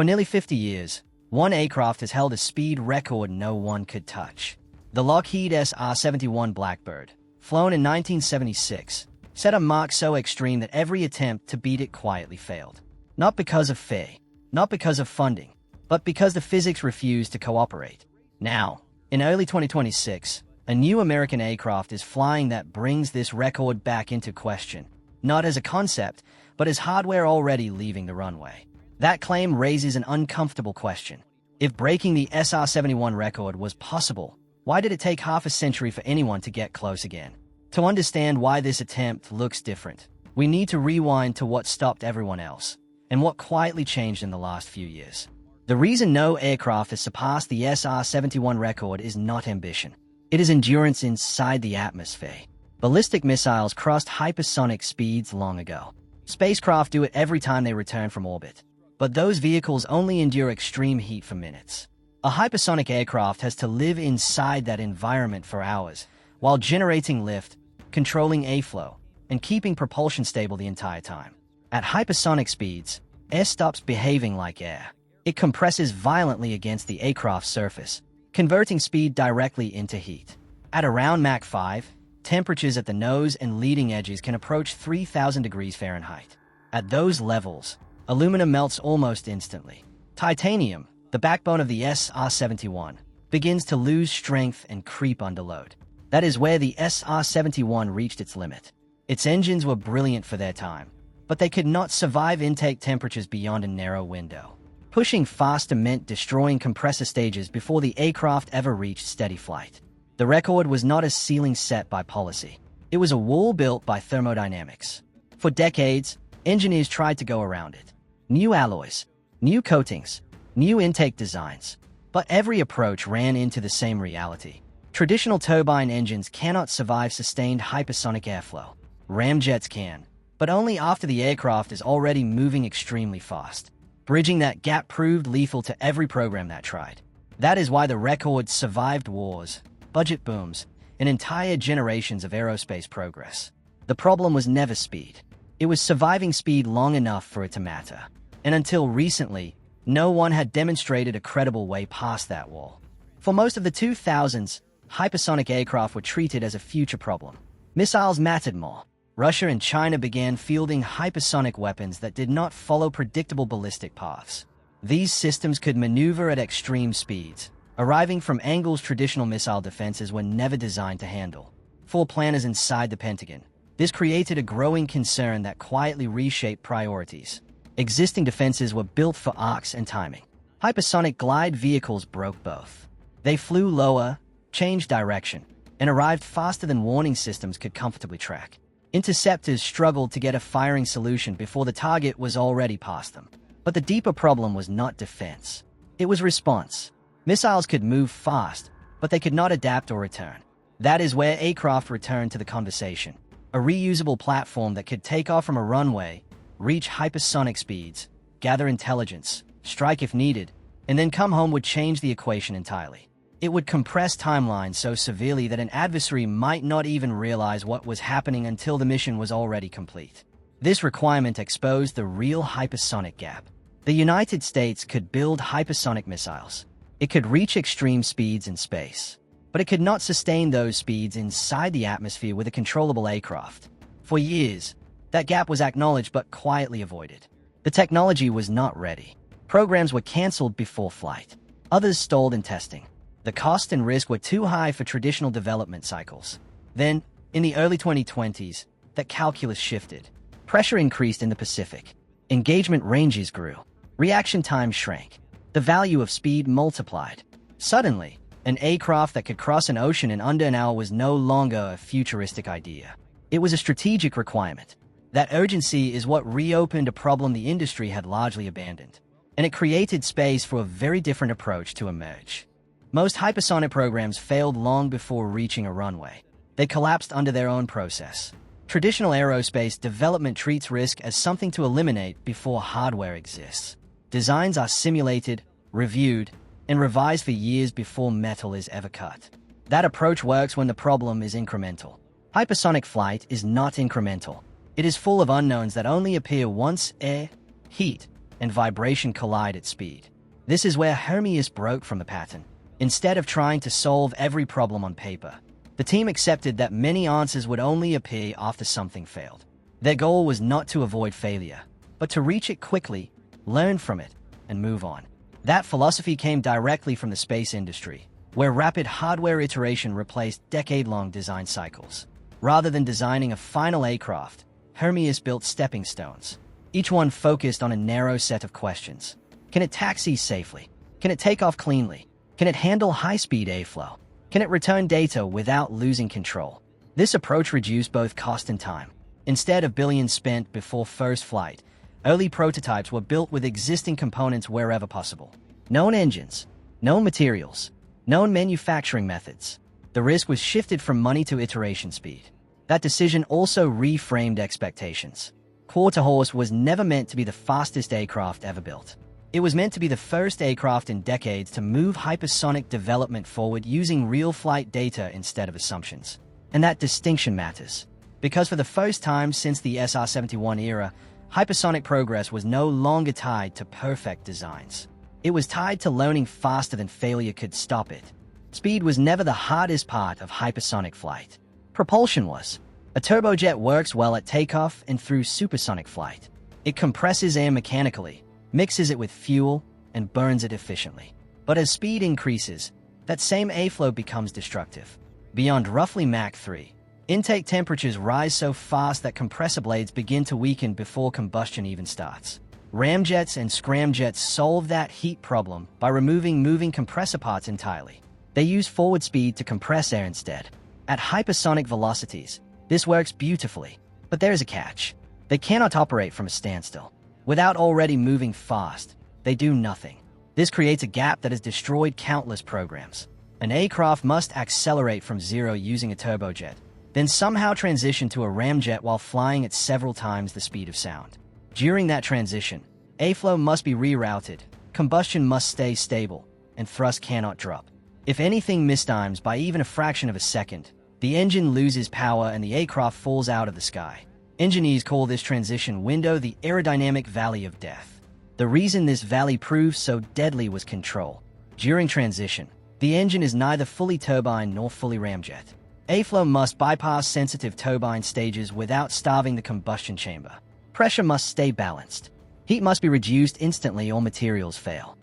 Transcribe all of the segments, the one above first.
For nearly 50 years, one aircraft has held a speed record no one could touch. The Lockheed SR-71 Blackbird, flown in 1976, set a mark so extreme that every attempt to beat it quietly failed. Not because of fear, not because of funding, but because the physics refused to cooperate. Now, in early 2026, a new American aircraft is flying that brings this record back into question, not as a concept, but as hardware already leaving the runway. That claim raises an uncomfortable question. If breaking the SR-71 record was possible, why did it take half a century for anyone to get close again? To understand why this attempt looks different, we need to rewind to what stopped everyone else, and what quietly changed in the last few years. The reason no aircraft has surpassed the SR-71 record is not ambition. It is endurance inside the atmosphere. Ballistic missiles crossed hypersonic speeds long ago. Spacecraft do it every time they return from orbit. But those vehicles only endure extreme heat for minutes. A hypersonic aircraft has to live inside that environment for hours, while generating lift, controlling airflow, and keeping propulsion stable the entire time. At hypersonic speeds, air stops behaving like air. It compresses violently against the aircraft's surface, converting speed directly into heat. At around Mach 5, temperatures at the nose and leading edges can approach 3,000 degrees Fahrenheit. At those levels, aluminum melts almost instantly. Titanium, the backbone of the SR-71, begins to lose strength and creep under load. That is where the SR-71 reached its limit. Its engines were brilliant for their time, but they could not survive intake temperatures beyond a narrow window. Pushing faster meant destroying compressor stages before the aircraft ever reached steady flight. The record was not a ceiling set by policy. It was a wall built by thermodynamics. For decades, engineers tried to go around it. New alloys, new coatings, new intake designs. But every approach ran into the same reality. Traditional turbine engines cannot survive sustained hypersonic airflow. Ramjets can, but only after the aircraft is already moving extremely fast. Bridging that gap proved lethal to every program that tried. That is why the record survived wars, budget booms, and entire generations of aerospace progress. The problem was never speed. It was surviving speed long enough for it to matter. And until recently, no one had demonstrated a credible way past that wall. For most of the 2000s, hypersonic aircraft were treated as a future problem. Missiles mattered more. Russia and China began fielding hypersonic weapons that did not follow predictable ballistic paths. These systems could maneuver at extreme speeds, arriving from angles traditional missile defenses were never designed to handle. For planners inside the Pentagon, this created a growing concern that quietly reshaped priorities. Existing defenses were built for arcs and timing. Hypersonic glide vehicles broke both. They flew lower, changed direction, and arrived faster than warning systems could comfortably track. Interceptors struggled to get a firing solution before the target was already past them. But the deeper problem was not defense. It was response. Missiles could move fast, but they could not adapt or return. That is where aircraft returned to the conversation. A reusable platform that could take off from a runway, reach hypersonic speeds, gather intelligence, strike if needed, and then come home would change the equation entirely. It would compress timelines so severely that an adversary might not even realize what was happening until the mission was already complete. This requirement exposed the real hypersonic gap. The United States could build hypersonic missiles. It could reach extreme speeds in space, but it could not sustain those speeds inside the atmosphere with a controllable aircraft. For years, that gap was acknowledged but quietly avoided. The technology was not ready. Programs were canceled before flight. Others stalled in testing. The cost and risk were too high for traditional development cycles. Then, in the early 2020s, that calculus shifted. Pressure increased in the Pacific. Engagement ranges grew. Reaction time shrank. The value of speed multiplied. Suddenly, an aircraft that could cross an ocean in under an hour was no longer a futuristic idea. It was a strategic requirement. That urgency is what reopened a problem the industry had largely abandoned. And it created space for a very different approach to emerge. Most hypersonic programs failed long before reaching a runway. They collapsed under their own process. Traditional aerospace development treats risk as something to eliminate before hardware exists. Designs are simulated, reviewed, and revised for years before metal is ever cut. That approach works when the problem is incremental. Hypersonic flight is not incremental. It is full of unknowns that only appear once air, heat, and vibration collide at speed. This is where Hermes broke from the pattern. Instead of trying to solve every problem on paper, the team accepted that many answers would only appear after something failed. Their goal was not to avoid failure, but to reach it quickly, learn from it, and move on. That philosophy came directly from the space industry, where rapid hardware iteration replaced decade-long design cycles. Rather than designing a final aircraft, Hermes built stepping stones, each one focused on a narrow set of questions. Can it taxi safely? Can it take off cleanly? Can it handle high-speed airflow? Can it return data without losing control? This approach reduced both cost and time. Instead of billions spent before first flight, early prototypes were built with existing components wherever possible. Known engines, known materials, known manufacturing methods. The risk was shifted from money to iteration speed. That decision also reframed expectations. Quarter-horse was never meant to be the fastest aircraft ever built. It was meant to be the first aircraft in decades to move hypersonic development forward using real flight data instead of assumptions. And that distinction matters, because for the first time since the SR-71 era, hypersonic progress was no longer tied to perfect designs. It was tied to learning faster than failure could stop it. Speed was never the hardest part of hypersonic flight. Propulsion was. A turbojet works well at takeoff and through supersonic flight. It compresses air mechanically, mixes it with fuel, and burns it efficiently. But as speed increases, that same airflow becomes destructive. Beyond roughly Mach 3, intake temperatures rise so fast that compressor blades begin to weaken before combustion even starts. Ramjets and scramjets solve that heat problem by removing moving compressor parts entirely. They use forward speed to compress air instead. At hypersonic velocities, this works beautifully, but there is a catch. They cannot operate from a standstill. Without already moving fast, they do nothing. This creates a gap that has destroyed countless programs. An aircraft must accelerate from zero using a turbojet, then somehow transition to a ramjet while flying at several times the speed of sound. During that transition, airflow must be rerouted, combustion must stay stable, and thrust cannot drop. If anything mistimes by even a fraction of a second, the engine loses power and the aircraft falls out of the sky. Engineers call this transition window the aerodynamic valley of death. The reason this valley proved so deadly was control. During transition, the engine is neither fully turbine nor fully ramjet. Airflow must bypass sensitive turbine stages without starving the combustion chamber. Pressure must stay balanced. Heat must be reduced instantly or materials fail.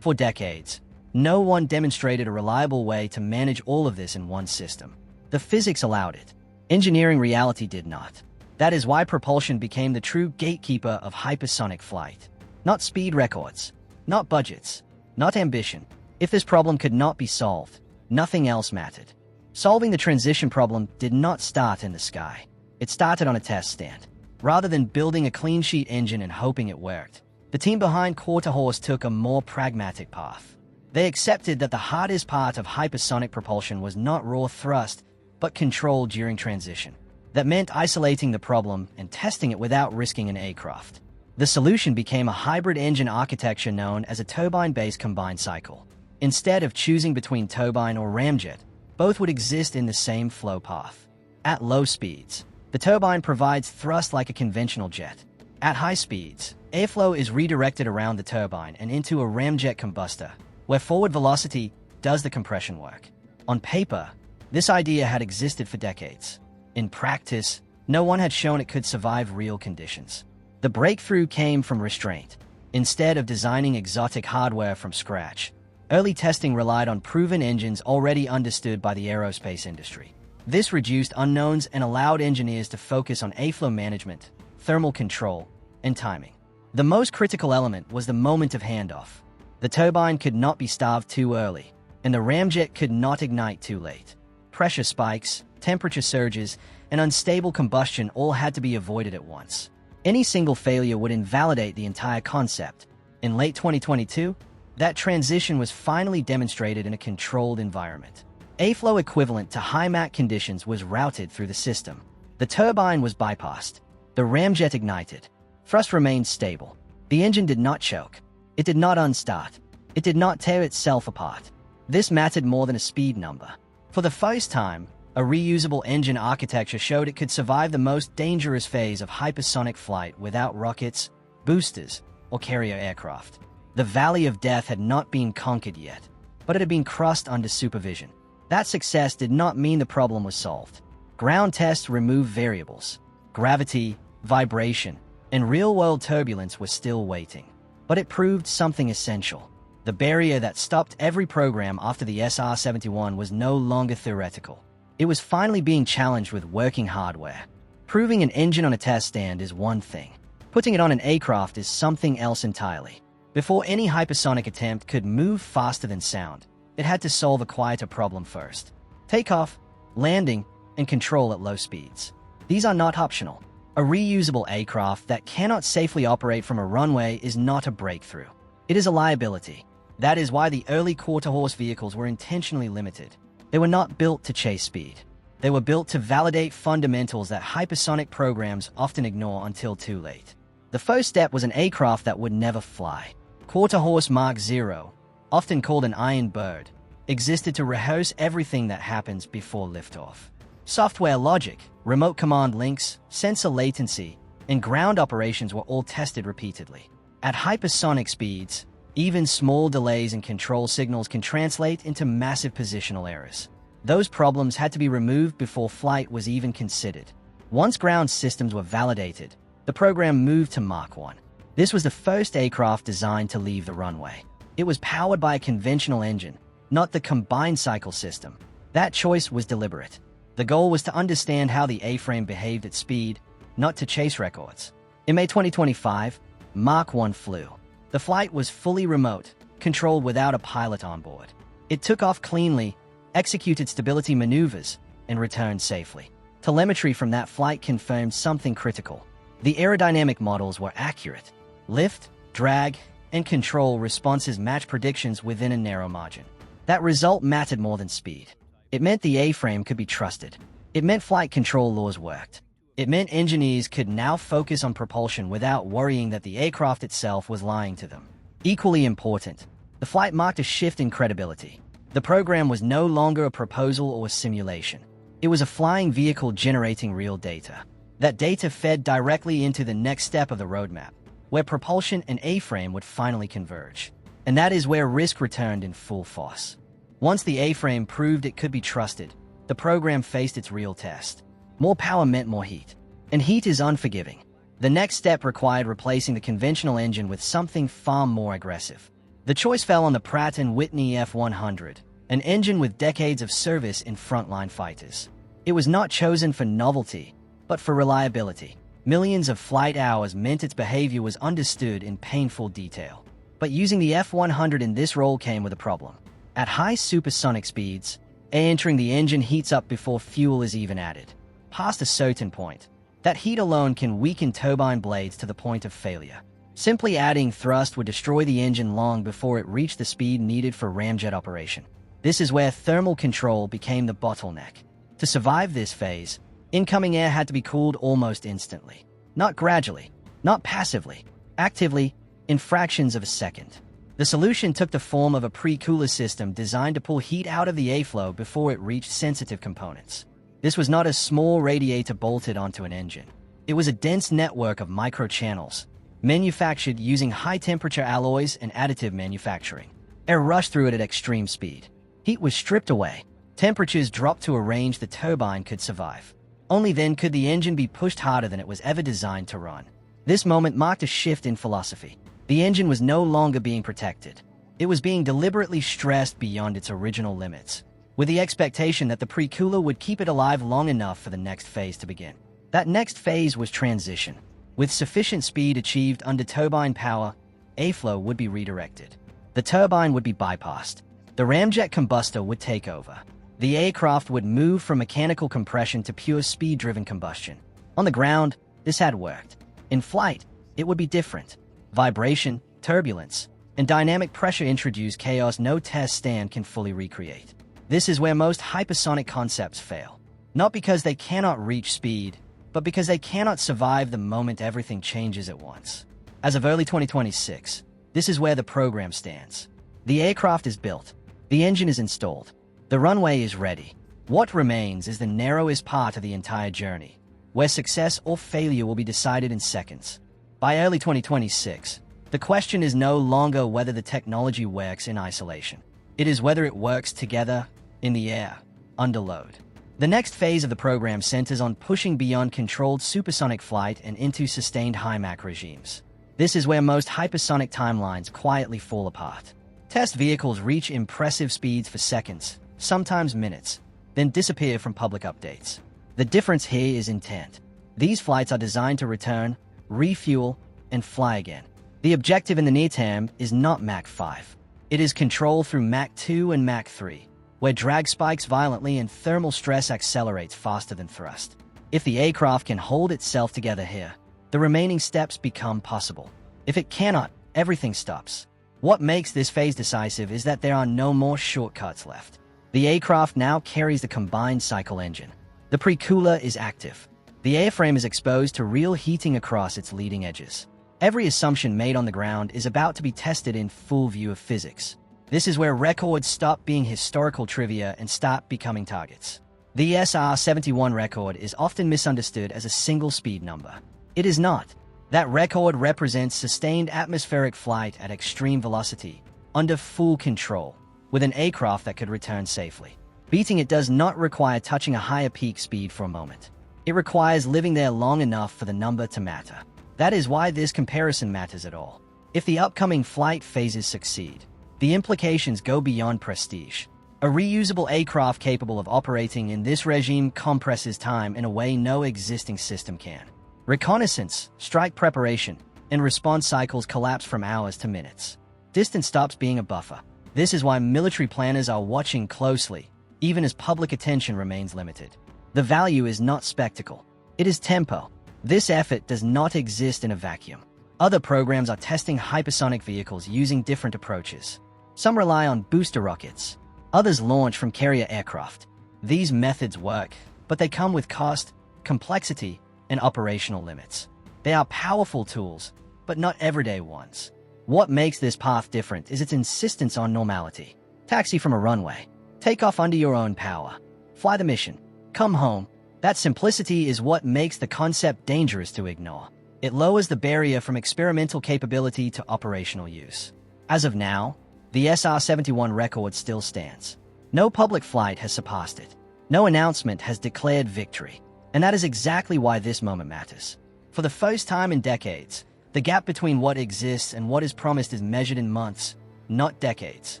For decades, no one demonstrated a reliable way to manage all of this in one system. The physics allowed it. Engineering reality did not. That is why propulsion became the true gatekeeper of hypersonic flight. Not speed records, not budgets, not ambition. If this problem could not be solved, nothing else mattered. Solving the transition problem did not start in the sky. It started on a test stand. Rather than building a clean sheet engine and hoping it worked, the team behind Quarter-Horse took a more pragmatic path. They accepted that the hardest part of hypersonic propulsion was not raw thrust, but control during transition. That meant isolating the problem and testing it without risking an aircraft. The solution became a hybrid engine architecture known as a turbine-based combined cycle. Instead of choosing between turbine or ramjet, both would exist in the same flow path. At low speeds, the turbine provides thrust like a conventional jet. At high speeds, airflow is redirected around the turbine and into a ramjet combustor, where forward velocity does the compression work. On paper, this idea had existed for decades. In practice, no one had shown it could survive real conditions. The breakthrough came from restraint. Instead of designing exotic hardware from scratch, early testing relied on proven engines already understood by the aerospace industry. This reduced unknowns and allowed engineers to focus on airflow management, thermal control, and timing. The most critical element was the moment of handoff. The turbine could not be starved too early, and the ramjet could not ignite too late. Pressure spikes, temperature surges, and unstable combustion all had to be avoided at once. Any single failure would invalidate the entire concept. In late 2022, that transition was finally demonstrated in a controlled environment. Airflow equivalent to high Mach conditions was routed through the system. The turbine was bypassed. The ramjet ignited. Thrust remained stable. The engine did not choke. It did not unstart. It did not tear itself apart. This mattered more than a speed number. For the first time, a reusable engine architecture showed it could survive the most dangerous phase of hypersonic flight without rockets, boosters, or carrier aircraft. The Valley of Death had not been conquered yet, but it had been crossed under supervision. That success did not mean the problem was solved. Ground tests removed variables. Gravity, vibration, and real-world turbulence were still waiting. But it proved something essential. The barrier that stopped every program after the SR-71 was no longer theoretical. It was finally being challenged with working hardware. Proving an engine on a test stand is one thing. Putting it on an aircraft is something else entirely. Before any hypersonic attempt could move faster than sound, it had to solve a quieter problem first. Takeoff, landing, and control at low speeds. These are not optional. A reusable aircraft that cannot safely operate from a runway is not a breakthrough. It is a liability. That is why the early quarter-horse vehicles were intentionally limited. They were not built to chase speed. They were built to validate fundamentals that hypersonic programs often ignore until too late. The first step was an aircraft that would never fly. Quarter-horse Mark 0, often called an Iron Bird, existed to rehearse everything that happens before liftoff. Software logic, remote command links, sensor latency, and ground operations were all tested repeatedly. At hypersonic speeds, even small delays in control signals can translate into massive positional errors. Those problems had to be removed before flight was even considered. Once ground systems were validated, the program moved to Mach 1. This was the first aircraft designed to leave the runway. It was powered by a conventional engine, not the combined cycle system. That choice was deliberate. The goal was to understand how the A-frame behaved at speed, not to chase records. In May 2025, Mach 1 flew. The flight was fully remote, controlled without a pilot on board. It took off cleanly, executed stability maneuvers, and returned safely. Telemetry from that flight confirmed something critical. The aerodynamic models were accurate. Lift, drag, and control responses matched predictions within a narrow margin. That result mattered more than speed. It meant the A-frame could be trusted. It meant flight control laws worked. It meant engineers could now focus on propulsion without worrying that the aircraft itself was lying to them. Equally important, the flight marked a shift in credibility. The program was no longer a proposal or a simulation. It was a flying vehicle generating real data. That data fed directly into the next step of the roadmap, where propulsion and A-frame would finally converge. And that is where risk returned in full force. Once the A-frame proved it could be trusted, the program faced its real test. More power meant more heat. And heat is unforgiving. The next step required replacing the conventional engine with something far more aggressive. The choice fell on the Pratt & Whitney F100, an engine with decades of service in frontline fighters. It was not chosen for novelty, but for reliability. Millions of flight hours meant its behavior was understood in painful detail. But using the F100 in this role came with a problem. At high supersonic speeds, air entering the engine heats up before fuel is even added. Past a certain point, that heat alone can weaken turbine blades to the point of failure. Simply adding thrust would destroy the engine long before it reached the speed needed for ramjet operation. This is where thermal control became the bottleneck. To survive this phase, incoming air had to be cooled almost instantly. Not gradually, not passively, actively, in fractions of a second. The solution took the form of a pre-cooler system designed to pull heat out of the airflow before it reached sensitive components. This was not a small radiator bolted onto an engine. It was a dense network of microchannels, manufactured using high-temperature alloys and additive manufacturing. Air rushed through it at extreme speed. Heat was stripped away. Temperatures dropped to a range the turbine could survive. Only then could the engine be pushed harder than it was ever designed to run. This moment marked a shift in philosophy. The engine was no longer being protected. It was being deliberately stressed beyond its original limits, with the expectation that the pre-cooler would keep it alive long enough for the next phase to begin. That next phase was transition. With sufficient speed achieved under turbine power, airflow would be redirected. The turbine would be bypassed. The ramjet combustor would take over. The aircraft would move from mechanical compression to pure speed-driven combustion. On the ground, this had worked. In flight, it would be different. Vibration, turbulence, and dynamic pressure introduce chaos no test stand can fully recreate. This is where most hypersonic concepts fail. Not because they cannot reach speed, but because they cannot survive the moment everything changes at once. As of early 2026, this is where the program stands. The aircraft is built. The engine is installed. The runway is ready. What remains is the narrowest part of the entire journey, where success or failure will be decided in seconds. By early 2026, The question is no longer whether the technology works in isolation. It is whether it works together, in the air, under load. The next phase of the program centers on pushing beyond controlled supersonic flight and into sustained high Mach regimes. This is where most hypersonic timelines quietly fall apart. Test vehicles reach impressive speeds for seconds, sometimes minutes, then disappear from public updates. The difference here is intent. These flights are designed to return, refuel, and fly again. The objective in the near term is not Mach 5. It is control through Mach 2 and Mach 3, where drag spikes violently and thermal stress accelerates faster than thrust. If the aircraft can hold itself together here, the remaining steps become possible. If it cannot, everything stops. What makes this phase decisive is that there are no more shortcuts left. The aircraft now carries the combined cycle engine. The pre-cooler is active. The airframe is exposed to real heating across its leading edges. Every assumption made on the ground is about to be tested in full view of physics. This is where records stop being historical trivia and start becoming targets. The SR-71 record is often misunderstood as a single speed number. It is not. That record represents sustained atmospheric flight at extreme velocity, under full control, with an aircraft that could return safely. Beating it does not require touching a higher peak speed for a moment. It requires living there long enough for the number to matter. That is why this comparison matters at all. If the upcoming flight phases succeed, the implications go beyond prestige. A reusable aircraft capable of operating in this regime compresses time in a way no existing system can. Reconnaissance, strike preparation, and response cycles collapse from hours to minutes. Distance stops being a buffer. This is why military planners are watching closely, even as public attention remains limited. The value is not spectacle. It is tempo. This effort does not exist in a vacuum. Other programs are testing hypersonic vehicles using different approaches. Some rely on booster rockets. Others launch from carrier aircraft. These methods work, but they come with cost, complexity, and operational limits. They are powerful tools, but not everyday ones. What makes this path different is its insistence on normality. Taxi from a runway. Take off under your own power. Fly the mission. Come home. That simplicity is what makes the concept dangerous to ignore. It lowers the barrier from experimental capability to operational use. As of now, the SR-71 record still stands. No public flight has surpassed it. No announcement has declared victory. And that is exactly why this moment matters. For the first time in decades, the gap between what exists and what is promised is measured in months, not decades.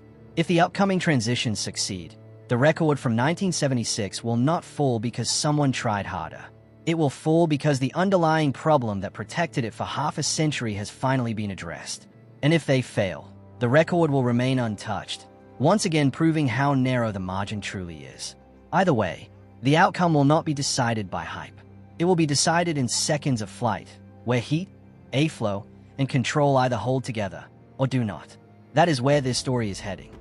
If the upcoming transitions succeed, the record from 1976 will not fall because someone tried harder. It will fall because the underlying problem that protected it for half a century has finally been addressed. And if they fail, the record will remain untouched, once again proving how narrow the margin truly is. Either way, the outcome will not be decided by hype. It will be decided in seconds of flight, where heat, airflow, and control either hold together or do not. That is where this story is heading.